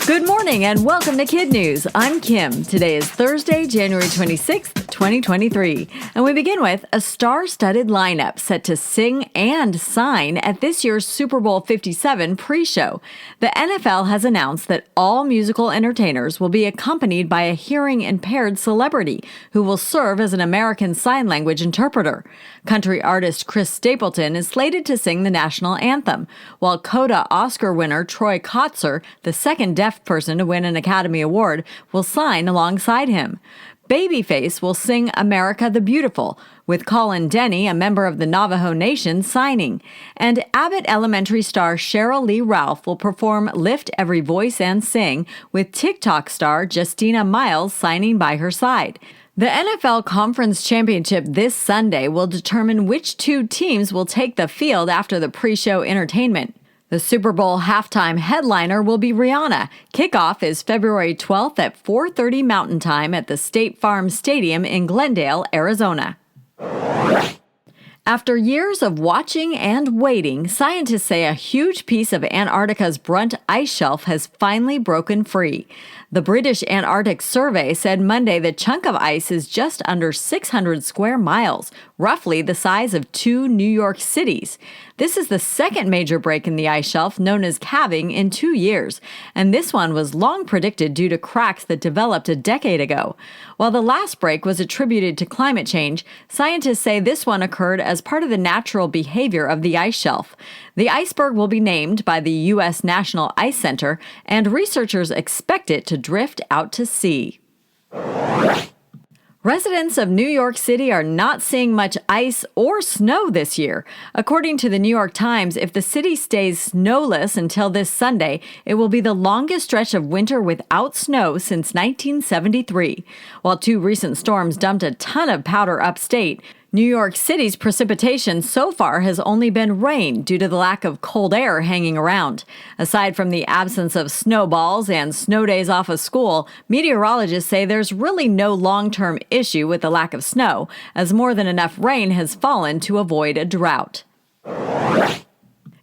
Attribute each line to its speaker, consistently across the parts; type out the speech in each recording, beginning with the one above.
Speaker 1: Good morning and welcome to KidNuz. I'm Kim. Today is Thursday, January 26th, 2023. And we begin with a star-studded lineup set to sing and sign at this year's Super Bowl 57 pre-show. The NFL has announced that all musical entertainers will be accompanied by a hearing-impaired celebrity who will serve as an American Sign Language interpreter. Country artist Chris Stapleton is slated to sing the national anthem, while CODA Oscar winner Troy Kotsur, the second deaf person to win an Academy Award, will sign alongside him. Babyface will sing America the Beautiful, with Colin Denny, a member of the Navajo Nation, signing. And Abbott Elementary star Cheryl Lee Ralph will perform Lift Every Voice and Sing, with TikTok star Justina Miles signing by her side. The NFL Conference Championship this Sunday will determine which two teams will take the field after the pre-show entertainment. The Super Bowl halftime headliner will be Rihanna. Kickoff is February 12th at 4:30 Mountain Time at the State Farm Stadium in Glendale, Arizona. After years of watching and waiting, scientists say a huge piece of Antarctica's Brunt ice shelf has finally broken free. The British Antarctic Survey said Monday the chunk of ice is just under 600 square miles, roughly the size of 2 New York cities. This is the second major break in the ice shelf, known as calving, in 2 years, and this one was long predicted due to cracks that developed a decade ago. While the last break was attributed to climate change, scientists say this one occurred as part of the natural behavior of the ice shelf. The iceberg will be named by the U.S. National Ice Center, and researchers expect it to drift out to sea. Residents of New York City are not seeing much ice or snow this year. According to the New York Times, if the city stays snowless until this Sunday, it will be the longest stretch of winter without snow since 1973. While 2 recent storms dumped a ton of powder upstate, New York City's precipitation so far has only been rain due to the lack of cold air hanging around. Aside from the absence of snowballs and snow days off of school, meteorologists say there's really no long-term issue with the lack of snow, as more than enough rain has fallen to avoid a drought.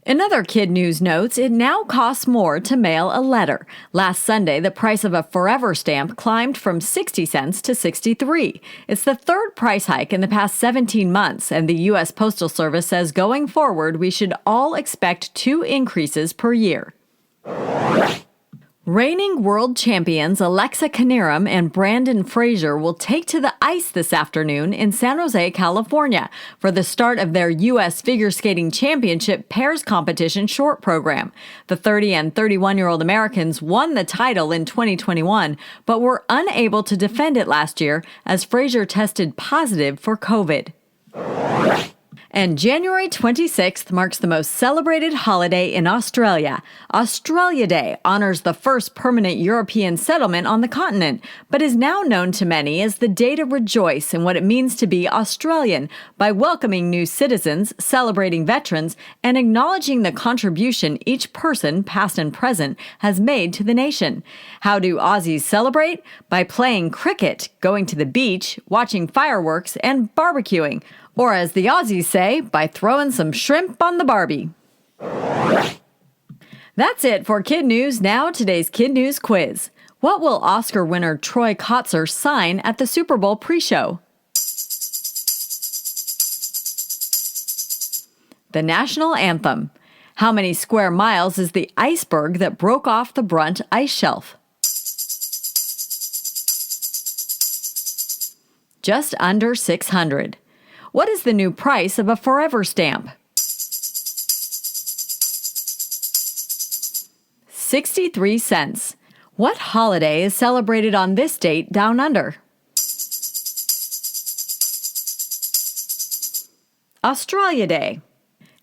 Speaker 1: In other KidNuz notes, it now costs more to mail a letter. Last Sunday, the price of a Forever stamp climbed from 60 cents to 63. It's the third price hike in the past 17 months, and the U.S. Postal Service says going forward, we should all expect 2 increases per year. Reigning world champions Alexa Knierim and Brandon Frazier will take to the ice this afternoon in San Jose, California, for the start of their U.S. Figure Skating Championship Pairs Competition short program. The 30 and 31-year-old Americans won the title in 2021, but were unable to defend it last year as Frazier tested positive for COVID. And January 26th marks the most celebrated holiday in Australia. Australia Day honors the first permanent European settlement on the continent, but is now known to many as the day to rejoice in what it means to be Australian by welcoming new citizens, celebrating veterans, and acknowledging the contribution each person, past and present, has made to the nation. How do Aussies celebrate? By playing cricket, going to the beach, watching fireworks, and barbecuing. Or as the Aussies say, by throwing some shrimp on the Barbie. That's it for KidNuz. Now today's KidNuz quiz. What will Oscar winner Troy Kotsur sign at the Super Bowl pre-show? The national anthem. How many square miles is the iceberg that broke off the Brunt ice shelf? Just under 600. What is the new price of a Forever stamp? 63 cents. What holiday is celebrated on this date down under? Australia Day.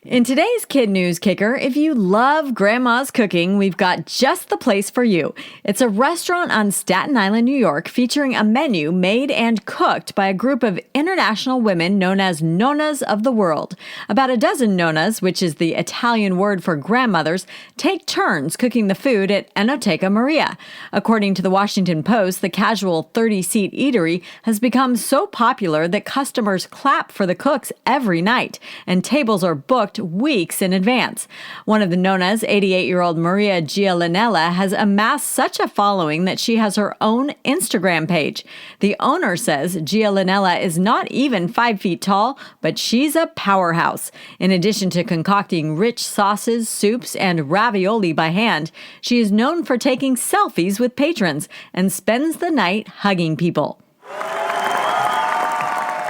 Speaker 1: In today's KidNuz Kicker, if you love Grandma's cooking, we've got just the place for you. It's a restaurant on Staten Island, New York, featuring a menu made and cooked by a group of international women known as Nonnas of the World. About a dozen Nonnas, which is the Italian word for grandmothers, take turns cooking the food at Enoteca Maria. According to the Washington Post, the casual 30-seat eatery has become so popular that customers clap for the cooks every night, and tables are booked booked weeks in advance. One of the Nona's 88-year-old Maria Gialinella has amassed such a following that she has her own Instagram page. The owner says Gialinella is not even 5 feet tall, but she's a powerhouse. In addition to concocting rich sauces, soups, and ravioli by hand, she is known for taking selfies with patrons and spends the night hugging people.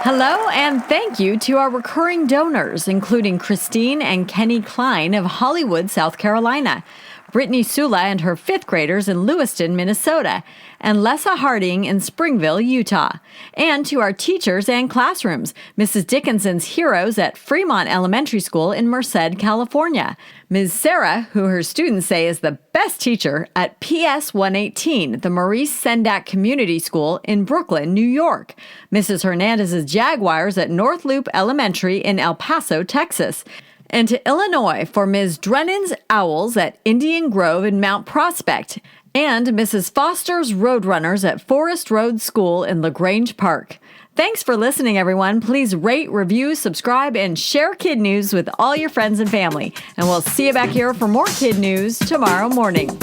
Speaker 1: Hello and thank you to our recurring donors, including Christine and Kenny Klein of Hollywood, South Carolina, Brittany Sula and her fifth graders in Lewiston, Minnesota, and Lessa Harding in Springville, Utah. And to our teachers and classrooms, Mrs. Dickinson's heroes at Fremont Elementary School in Merced, California, Ms. Sarah, who her students say is the best teacher at PS 118, the Maurice Sendak Community School in Brooklyn, New York, Mrs. Hernandez's Jaguars at North Loop Elementary in El Paso, Texas, and to Illinois for Ms. Drennan's Owls at Indian Grove in Mount Prospect, and Mrs. Foster's Roadrunners at Forest Road School in LaGrange Park. Thanks for listening, everyone. Please rate, review, subscribe, and share Kid News with all your friends and family. And we'll see you back here for more Kid News tomorrow morning.